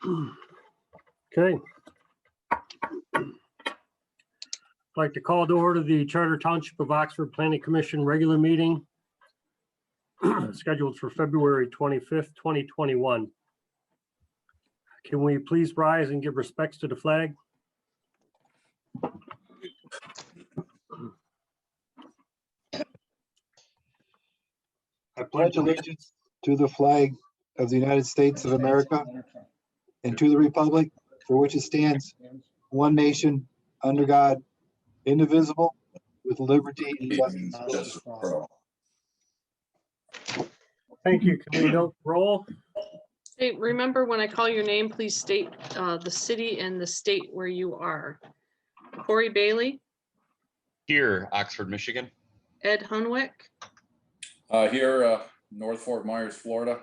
Okay. I'd like to call to order the Charter Township of Oxford Planning Commission regular meeting scheduled for February 25th, 2021. Can we please rise and give respects to the flag? I pledge allegiance to the flag of the United States of America and to the republic for which it stands, one nation, under God, indivisible, with liberty and justice for all. Thank you. Can we note roll? Hey, remember when I call your name, please state the city and the state where you are. Corey Bailey, Here, Oxford, Michigan. Ed Hunwick, Here, North Fort Myers, Florida.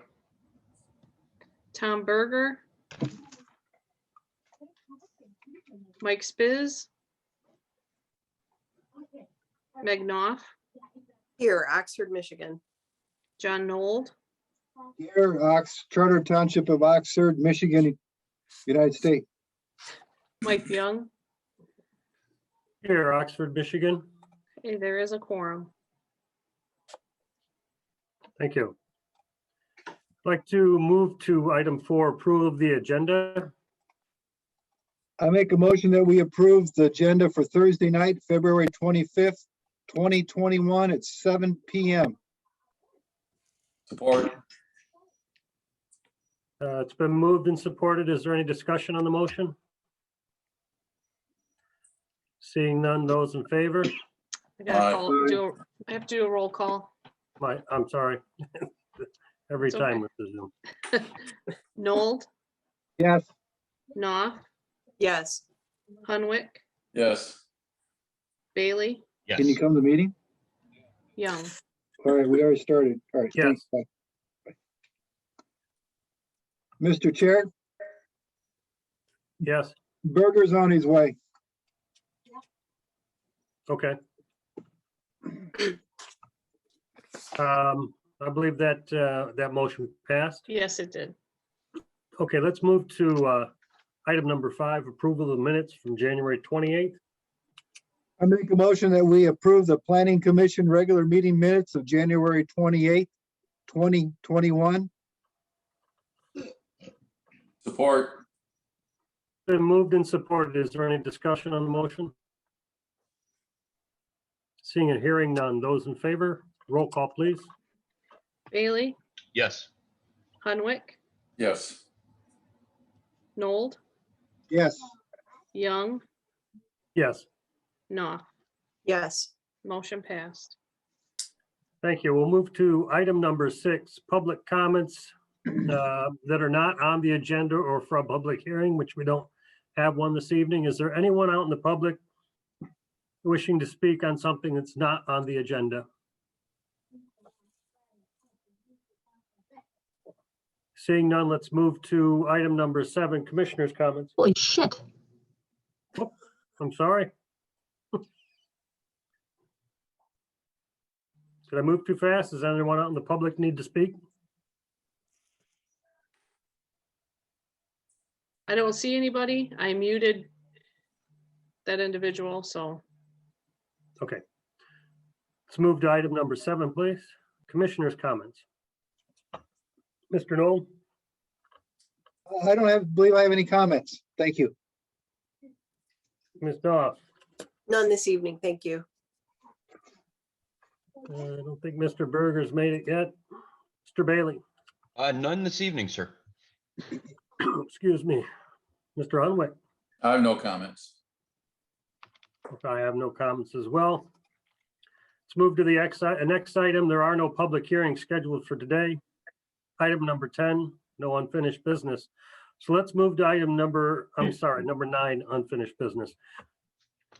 Tom Berger, Mike Spiz, Meg Knopf, Here, Oxford, Michigan. John Nold, Here, Charter Township of Oxford, Michigan, United States. Mike Young. Here, Oxford, Michigan. Hey, there is a quorum. Thank you. I'd like to move to item 4, approval of the agenda. I make a motion that we approve the agenda for Thursday night, February 25th, 2021 at 7 p.m. Support. It's been moved and supported. Is there any discussion on the motion? Seeing none, those in favor? I have to do a roll call. I'm sorry. Every It's time okay. with the Zoom. Nold, Yes. Knopf, Yes. Hunwick, Yes. Bailey, Yes. Can you come to the meeting? Young. All right, we already started. All right, Yes. thanks. Bye. Mr. Chair, Yes, Berger's on his way. okay. I believe that that motion passed. Yes, it did. Okay, let's move to item number 5, approval of the minutes from January 28th. I make a motion that we approve the Planning Commission regular meeting minutes of January 28th, 2021. Support. Been moved and supported. Is there any discussion on the motion? Seeing and hearing none. Those in favor, roll call, please. Bailey, Yes. Hunwick, Yes. Nold, Yes. Young, Yes, Knopf. Yes. Motion passed. thank you. We'll move to item number 6, public comments that are not on the agenda or for a public hearing, which we don't have one this evening. Is there anyone out in the public wishing to speak on something that's not on the agenda? Seeing none, let's move to item number 7, commissioners' comments. Holy shit. I'm sorry. Did I move too fast? Does anyone out in the public need to speak? I don't see anybody. I muted that individual, so Okay. Let's move to item number 7, please. Commissioners' comments. Mr. Knoll? I don't believe I have any comments. Thank you. Ms. Doff? None this evening. Thank you. I don't think Mr. Berger's made it yet. Mr. Bailey? None this evening, sir. Excuse me. Mr. Hunwick? I have no comments. I have no comments as well. Let's move to the next item. There are no public hearings scheduled for today. Item number 10, no unfinished business. So let's move to item number 9, unfinished business.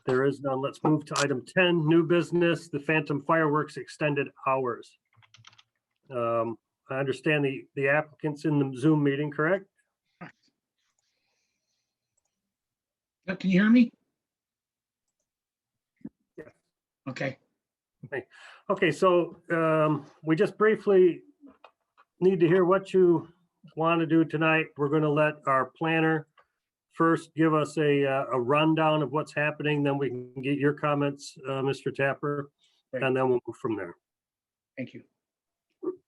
There is none. Let's move to item 10, new business, the Phantom Fireworks extended hours. I understand the applicant's in the Zoom meeting, correct? Can you hear me? Yeah. Okay. Okay, so we just briefly need to hear what you want to do tonight, we're going to let our planner first give us a rundown of what's happening, then we can get your comments, Mr. Tapper, Right. and then we'll move from there. Thank you.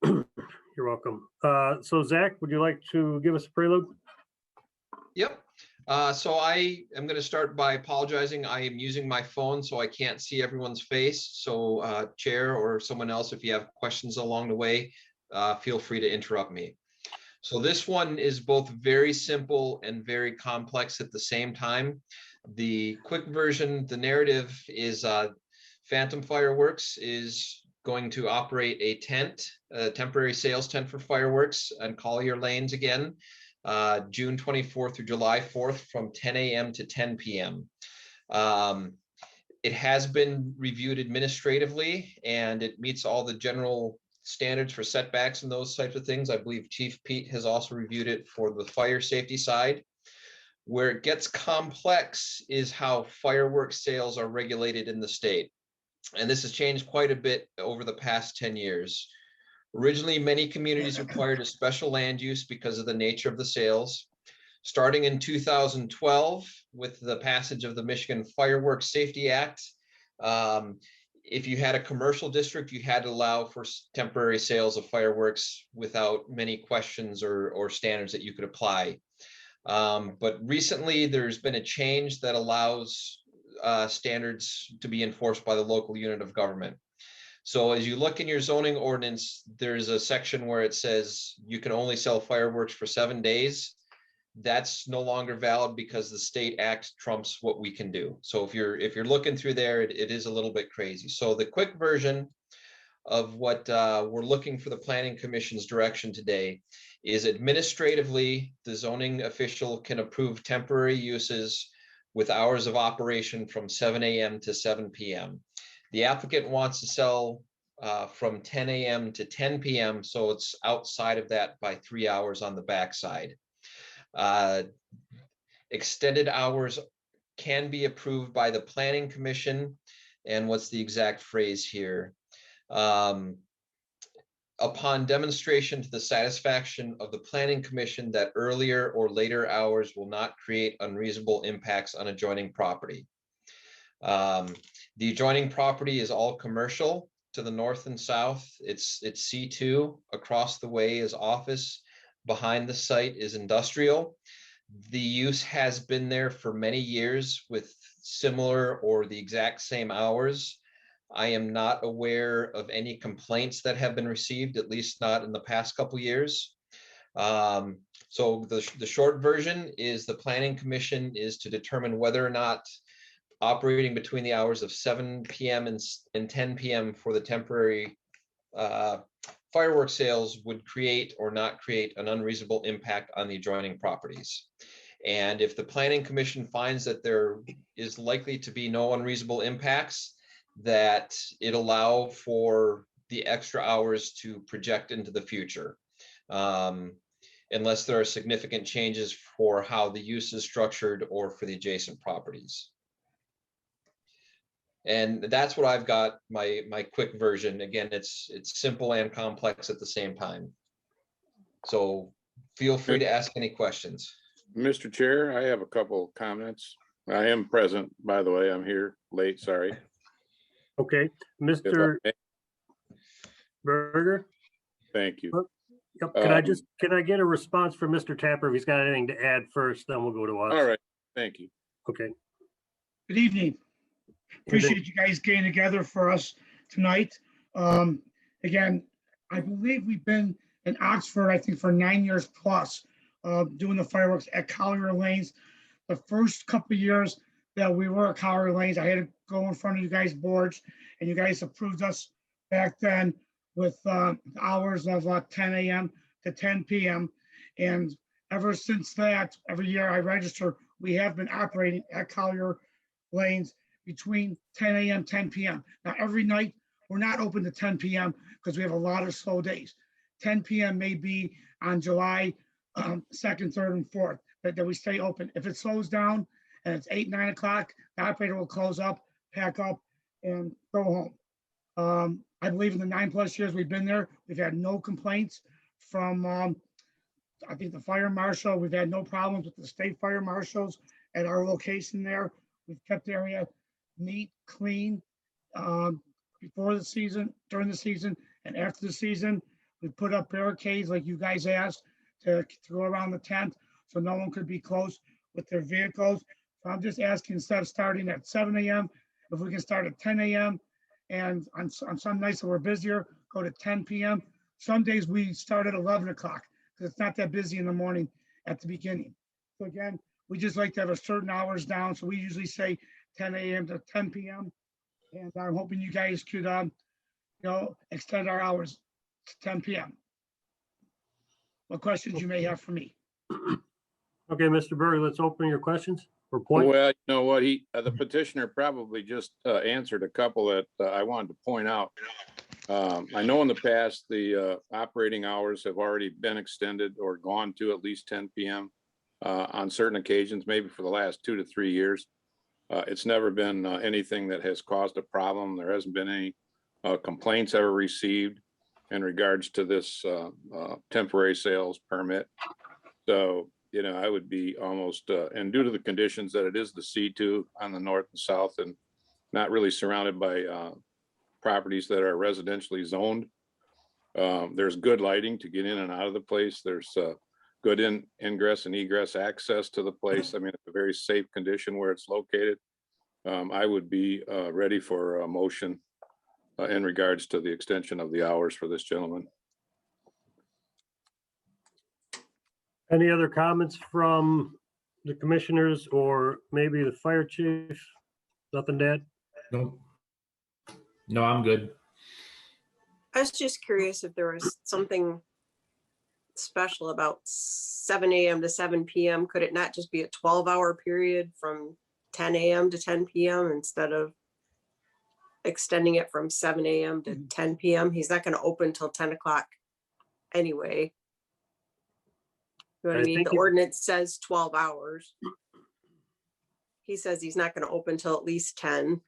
You're welcome. So Zach, would you like to give us a prelude? Yep. So I am going to start by apologizing. I am using my phone, so I can't see everyone's face. So Chair or someone else, if you have questions along the way, feel free to interrupt me. So this one is both very simple and very complex at the same time. The quick version, the narrative is Phantom Fireworks is going to operate a tent, a temporary sales tent for fireworks on Collier Lanes again, June 24th through July 4th from 10 a.m. to 10 p.m. It has been reviewed administratively and it meets all the general standards for setbacks and those types of things. I believe Chief Pete has also reviewed it for the fire safety side. Where it gets complex is how fireworks sales are regulated in the state. And this has changed quite a bit over the past 10 years. Originally, many communities required a special land use because of the nature of the sales. Starting in 2012, with the passage of the Michigan Fireworks Safety Act, if you had a commercial district, you had to allow for temporary sales of fireworks without many questions or standards that you could apply. But recently, there's been a change that allows standards to be enforced by the local unit of government. So as you look in your zoning ordinance, there's a section where it says you can only sell fireworks for 7 days. That's no longer valid because the state act trumps what we can do. So if you're looking through there, it is a little bit crazy. So the quick version of what we're looking for the Planning Commission's direction today is administratively, the zoning official can approve temporary uses with hours of operation from 7 a.m. to 7 p.m. The applicant wants to sell from 10 a.m. to 10 p.m. So it's outside of that by 3 hours on the backside. Extended hours can be approved by the Planning Commission. And what's the exact phrase here? Upon demonstration to the satisfaction of the Planning Commission that earlier or later hours will not create unreasonable impacts on adjoining property. The adjoining property is all commercial to the north and south. It's C2. Across the way is office. Behind the site is industrial. The use has been there for many years with similar or the exact same hours. I am not aware of any complaints that have been received, at least not in the past couple years. So the short version is the Planning Commission is to determine whether or not operating between the hours of 7 p.m. and 10 p.m. for the temporary fireworks sales would create or not create an unreasonable impact on the adjoining properties. And if the Planning Commission finds that there is likely to be no unreasonable impacts, that it allow for the extra hours to project into the future, unless there are significant changes for how the use is structured or for the adjacent properties. And that's what I've got, my quick version. Again, it's simple and complex at the same time. So feel free to ask any questions. Mr. Chair, I have a couple comments. I am present, by the way. I'm here late, sorry. Okay, Mr. Berger? Thank you. Yep. Can I get a response from Mr. Tapper if he's got anything to add first, then we'll go to us. All right, thank you. Okay. Good evening. Appreciate you guys getting together for us tonight. Again, I believe we've been in Oxford, I think for 9 years plus, doing the fireworks at Collier Lanes. The first couple of years that we were at Collier Lanes, I had to go in front of you guys' boards, and you guys approved us back then with hours of 10 a.m. to 10 p.m. And ever since that, every year I register, we have been operating at Collier Lanes between 10 a.m. 10 p.m. Now, every night we're not open to 10 p.m. because we have a lot of slow days. 10 p.m. may be on July 2nd, 3rd, and 4th that we stay open. If it slows down and it's 8, 9 o'clock, the operator will close up, pack up, and go home. I believe in the 9+ years we've been there, we've had no complaints from I think the fire marshal, we've had no problems with the state fire marshals at our location there. We've kept the area neat, clean, before the season, during the season, and after the season. We put up barricades like you guys asked to go around the tent so no one could be close with their vehicles. So I'm just asking, instead of starting at 7 a.m., if we can start at 10 a.m. and on some nights that we're busier, go to 10 p.m. Some days we start at 11 o'clock because it's not that busy in the morning at the beginning. So again, we just like to have a certain hours down. So we usually say 10 a.m. to 10 p.m. And I'm hoping you guys could, extend our hours to 10 p.m. What questions you may have for me? Okay, Mr. Berg, let's open your questions or point. Well, you know what, the petitioner probably just answered a couple that I wanted to point out. I know in the past, the operating hours have already been extended or gone to at least 10 p.m. On certain occasions, maybe for the last 2 to 3 years. It's never been anything that has caused a problem. There hasn't been any complaints ever received in regards to this temporary sales permit. So, I would be almost, and due to the conditions that it is the C2 on the north and south and not really surrounded by properties that are residentially zoned, there's good lighting to get in and out of the place. There's good ingress and egress access to the place. I mean, it's a very safe condition where it's located. I would be ready for a motion in regards to the extension of the hours for this gentleman. Any other comments from the commissioners or maybe the fire chief? Nothing to add? No, I'm good. I was just curious if there was something special about 7 a.m. to 7 p.m. Could it not just be a 12-hour period from 10 a.m. to 10 p.m. instead of extending it from 7 a.m. to 10 p.m.? He's not going to open till 10 o'clock anyway. You know what I mean? think The ordinance says 12 hours. He says he's not going to open till at least 10.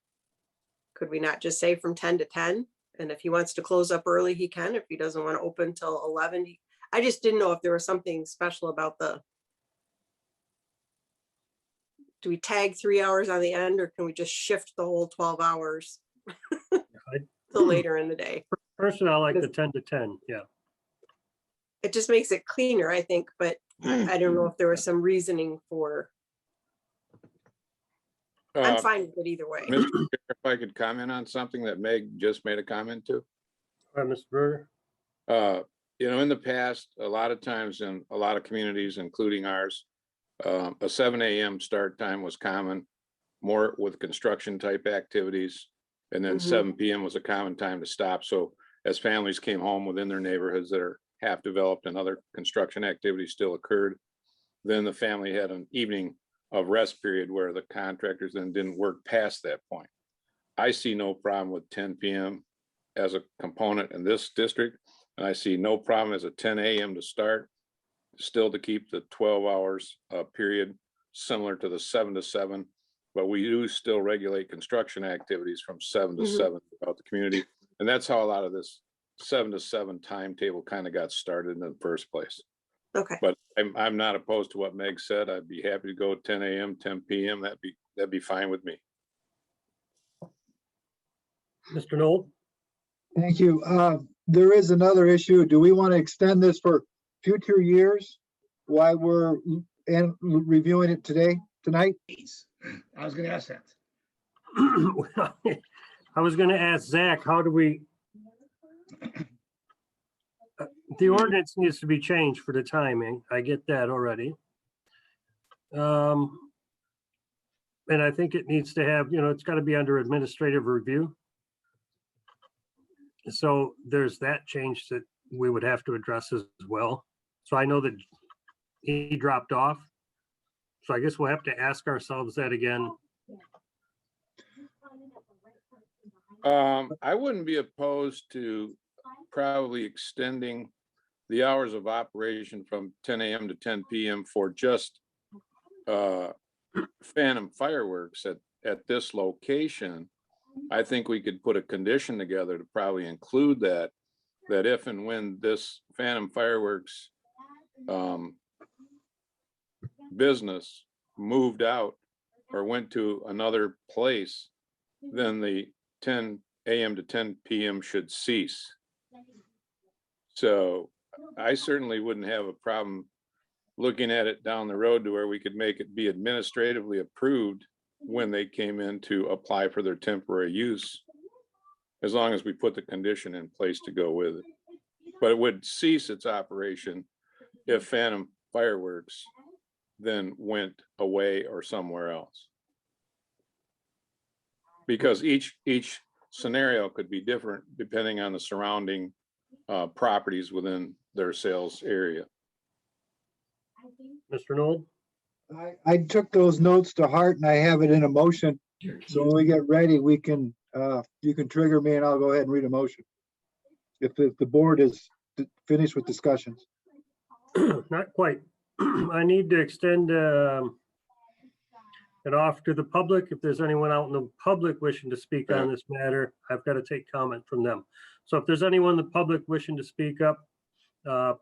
Could we not just say from 10 to 10? And if he wants to close up early, he can. If he doesn't want to open till 11, I just didn't know if there was something special about do we tag 3 hours on the end, or can we just shift the whole 12 hours till later in the day? Personally, I like the 10 to 10, yeah. It just makes it cleaner, I think, but I don't know if there was some reasoning for, I'm fine with it either way. Mr. Chair, if I could comment on something that Meg just made a comment to. All right, Mr. Berger. In the past, a lot of times in a lot of communities, including ours, a 7 a.m. start time was common, more with construction type activities. And then 7 p.m. was a common time to stop. So as families came home within their neighborhoods that are half developed and other construction activities still occurred, then the family had an evening of rest period where the contractors then didn't work past that point. I see no problem with 10 p.m. as a component in this district. And I see no problem as a 10 a.m. to start, still to keep the 12 hours period similar to the 7 to 7. But we do still regulate construction activities from 7 to 7 throughout the community. And that's how a lot of this 7 to 7 timetable kind of got started in the first place. Okay. But I'm not opposed to what Meg said. I'd be happy to go 10 a.m., 10 p.m. That'd be fine with me. Mr. Knoll? Thank you. There is another issue. Do we want to extend this for future years while we're reviewing it tonight? I was going to ask that. I was going to ask Zach, how do we, the ordinance needs to be changed for the timing. I get that already. And I think it needs to have, it's got to be under administrative review. So there's that change that we would have to address as well. So I know that he dropped off. So I guess we'll have to ask ourselves that again. I wouldn't be opposed to probably extending the hours of operation from 10 a.m. to 10 p.m. for just phantom fireworks at this location. I think we could put a condition together to probably include that if and when this phantom fireworks business moved out or went to another place, then the 10 a.m. to 10 p.m. should cease. So I certainly wouldn't have a problem looking at it down the road to where we could make it be administratively approved when they came in to apply for their temporary use, as long as we put the condition in place to go with it. But it would cease its operation if Phantom Fireworks then went away or somewhere else. Because each scenario could be different depending on the surrounding properties within their sales area. Mr. Noel? I took those notes to heart and I have it in a motion. So when we get ready, we can, you can trigger me and I'll go ahead and read a motion. If the board is finished with discussions. Not quite. I need to extend it off to the public. If there's anyone out in the public wishing to speak on this matter, I've got to take comment from them. So if there's anyone in the public wishing to speak up,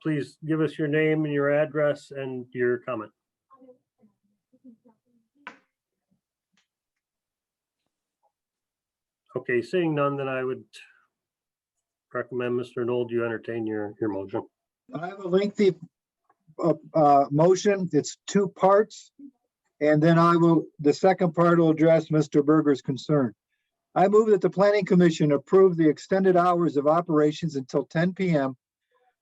please give us your name and your address and your comment. Okay, seeing none, then I would recommend, Mr. Knoll, you entertain your motion. I have a lengthy motion. It's two parts. And then the second part will address Mr. Berger's concern. I move that the Planning Commission approve the extended hours of operations until 10 p.m.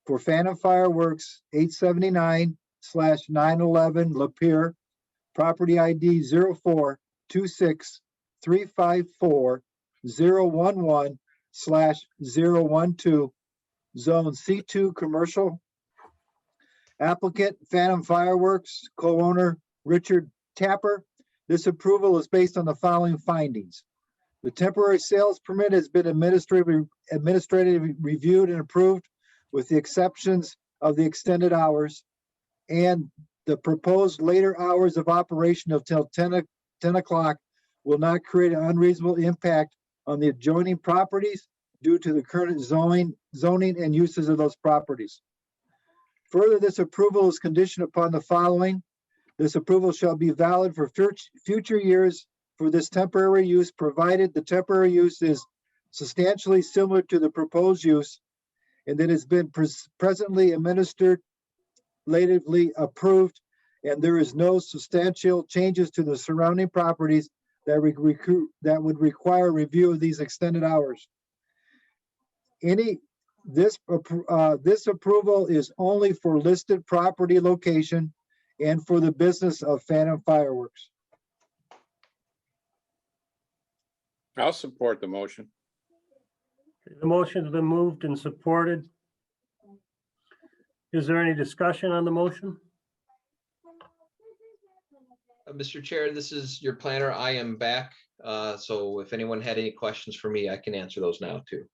for Phantom Fireworks 879/911 Lapeer, property ID 0426354011/012, zone C2 commercial. Applicant Phantom Fireworks, co-owner Richard Tapper. This approval is based on the following findings. The temporary sales permit has been administratively reviewed and approved with the exceptions of the extended hours, and the proposed later hours of operation until 10 o'clock will not create an unreasonable impact on the adjoining properties due to the current zoning and uses of those properties. Further, this approval is conditioned upon the following. This approval shall be valid for future years for this temporary use, provided the temporary use is substantially similar to the proposed use and that has been presently administratively approved, and there is no substantial changes to the surrounding properties that would require review of these extended hours. This approval is only for listed property location and for the business of Phantom Fireworks. I'll support the motion. The motion has been moved and supported. Is there any discussion on the motion? Mr. Chair, this is your planner. I am back. So if anyone had any questions for me, I can answer those now too.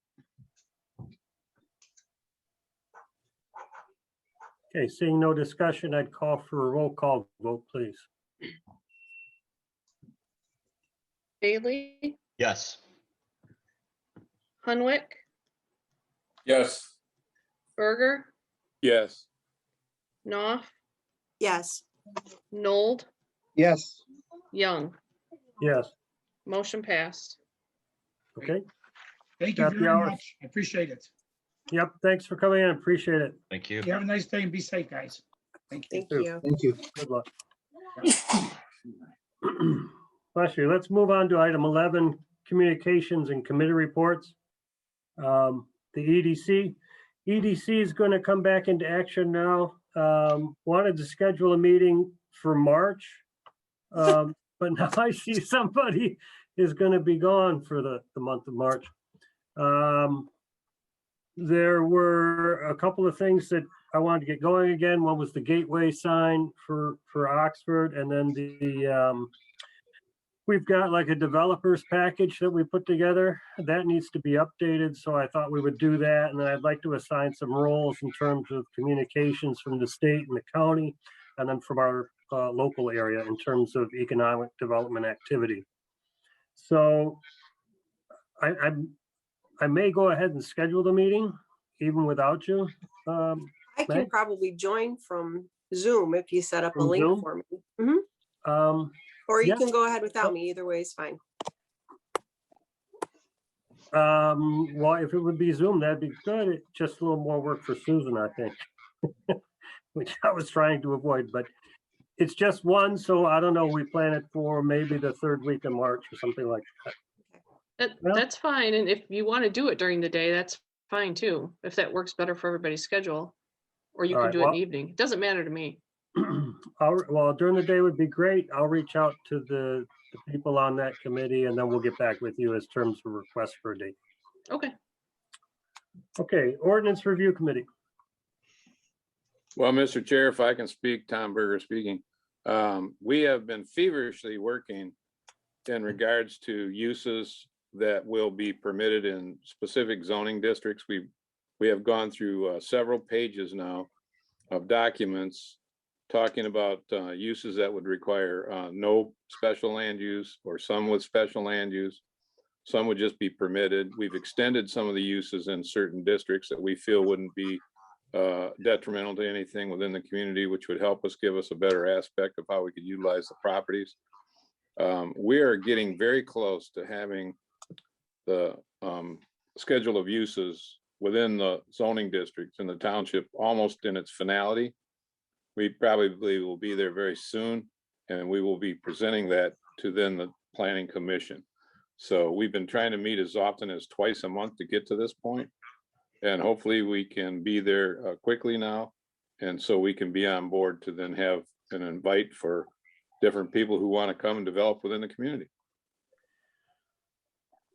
Okay, seeing no discussion, I'd call for a roll call vote, please. Bailey, Yes. Hunwick, Yes. Berger, Yes. Knopf, Yes, Nold, Yes, Young. Yes, Motion passed. okay. Thank you Happy very hours. much. I appreciate it. Yep, thanks for coming in. Appreciate it. Thank you. You have a nice day and be safe, guys. Thank you. thank you. thank you. Good luck. Bless you. Let's move on to item 11, communications and committee reports. The EDC. EDC is going to come back into action now. Wanted to schedule a meeting for March. But now I see somebody is going to be gone for the month of March. There were a couple of things that I wanted to get going again. One was the gateway sign for Oxford, and then we've got like a developers package that we put together that needs to be updated. So I thought we would do that, and then I'd like to assign some roles in terms of communications from the state and the county, and then from our local area in terms of economic development activity. So I may go ahead and schedule the meeting even without you, I can Meg? probably join from Zoom if you set up a From link Zoom? for me. Mhm. Or you yeah. can go ahead without me. Either way is fine. Well, if it would be Zoom, that'd be good. It's just a little more work for Susan, I think. Which I was trying to avoid, but it's just one, so I don't know. We plan it for maybe the third week of March or something like that. Well- That's fine. And if you want to do it during the day, that's fine too, if that works better for everybody's schedule. Or you All can right, do it in well- the evening. It doesn't matter to me. Well, during the day would be great. I'll reach out to the people on that committee and then we'll get back with you as terms of request for a date. Okay. Okay, Ordinance Review Committee. Well, Mr. Chair, if I can speak, Tom Berger speaking. We have been feverishly working in regards to uses that will be permitted in specific zoning districts. We have gone through several pages now of documents talking about uses that would require no special land use, or some with special land use. Some would just be permitted. We've extended some of the uses in certain districts that we feel wouldn't be detrimental to anything within the community, which would help us give us a better aspect of how we could utilize the properties. We are getting very close to having the schedule of uses within the zoning districts in the township almost in its finality. We probably will be there very soon, and we will be presenting that to then the planning commission. So we've been trying to meet as often as twice a month to get to this point. And hopefully we can be there quickly now. And so we can be on board to then have an invite for different people who want to come and develop within the community.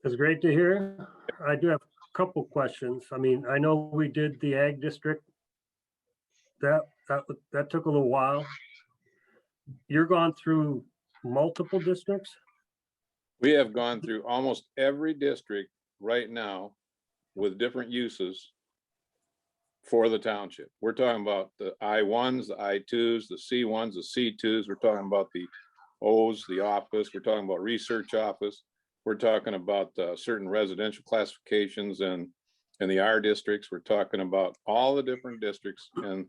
It's great to hear. I do have a couple questions. I mean, I know we did the ag district. That took a little while. You're gone through multiple districts? We have gone through almost every district right now with different uses for the township. We're talking about the I-1s, the I-2s, the C-1s, the C-2s. We're talking about the O's, the office. We're talking about research office. We're talking about certain residential classifications and the R districts. We're talking about all the different districts in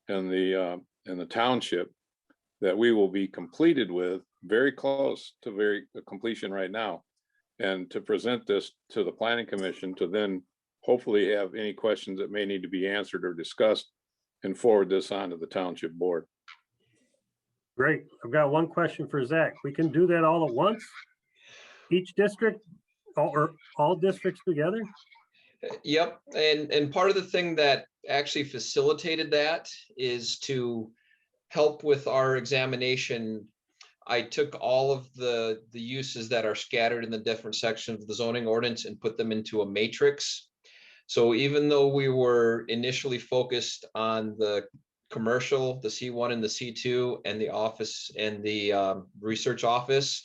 the township that we will be completed with, very close to completion right now. And to present this to the planning commission to then hopefully have any questions that may need to be answered or discussed and forward this on to the township board. Great. I've got one question for Zach. We can do that all at once? Each district or all districts together? Yep, and part of the thing that actually facilitated that is to help with our examination. I took all of the uses that are scattered in the different sections of the zoning ordinance and put them into a matrix. So even though we were initially focused on the commercial, the C1 and the C2 and the office and the research office,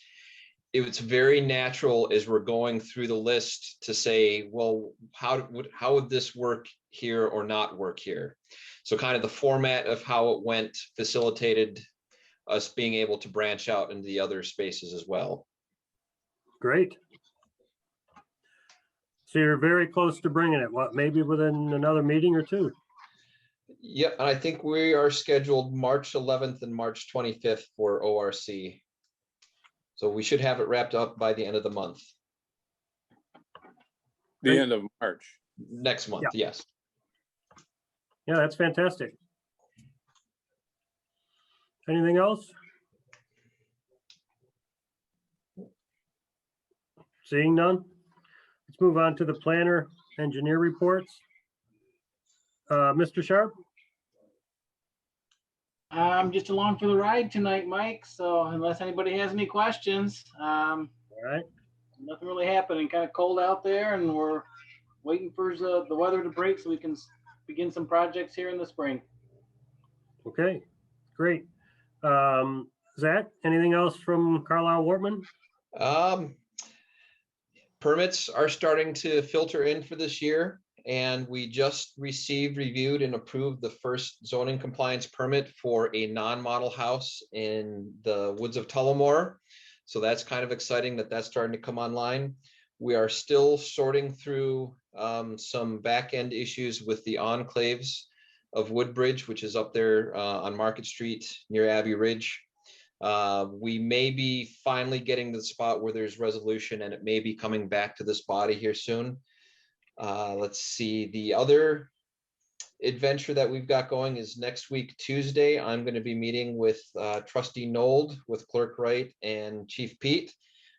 it's very natural as we're going through the list to say, well, how would this work here or not work here? So kind of the format of how it went facilitated us being able to branch out into the other spaces as well. Great. So you're very close to bringing it, what, maybe within another meeting or two? Yep, and I think we are scheduled March 11th and March 25th for ORC. So we should have it wrapped up by the end of the month. The end of March. Next month, yes. Yeah, that's fantastic. Anything else? Seeing none, let's move on to the planner engineer reports. Mr. Sharp? I'm just along for the ride tonight, Mike. So unless anybody has any questions, All right, nothing really happening. Kind of cold out there, and we're waiting for the weather to break so we can begin some projects here in the spring. okay, great. Zach, anything else from Carlisle Wortman? Permits are starting to filter in for this year, and we just received, reviewed, and approved the first zoning compliance permit for a non-model house in the woods of Tullamore. So that's kind of exciting that that's starting to come online. We are still sorting through some back-end issues with the enclaves of Woodbridge, which is up there on Market Street near Abbey Ridge. We may be finally getting to the spot where there's resolution, and it may be coming back to this body here soon. Let's see, the other adventure that we've got going is next week, Tuesday. I'm going to be meeting with Trustee Nold, with Clerk Wright and Chief Pete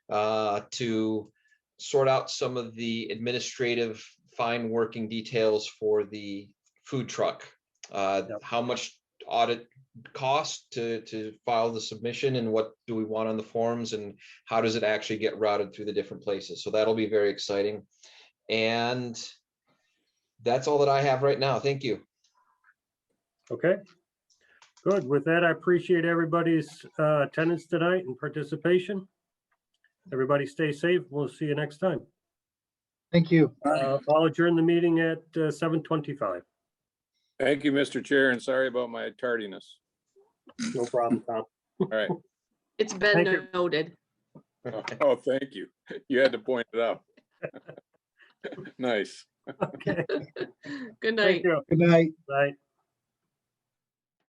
to sort out some of the administrative fine working details for the food truck. How much audit cost to file the submission, and what do we want on the forms, and how does it actually get routed through the different places. So that'll be very exciting. And that's all that I have right now. Thank you. Okay. Good. With that, I appreciate everybody's attendance tonight and participation. Everybody stay safe. We'll see you next time. Thank you. I'll adjourn the meeting at 7:25. Thank you, Mr. Chair, and sorry about my tardiness. No problem, Tom. All right. It's been Thank you. noted. Oh, thank you. You had to point it out. Nice. Okay. Good Thank night. you. Good night. Bye.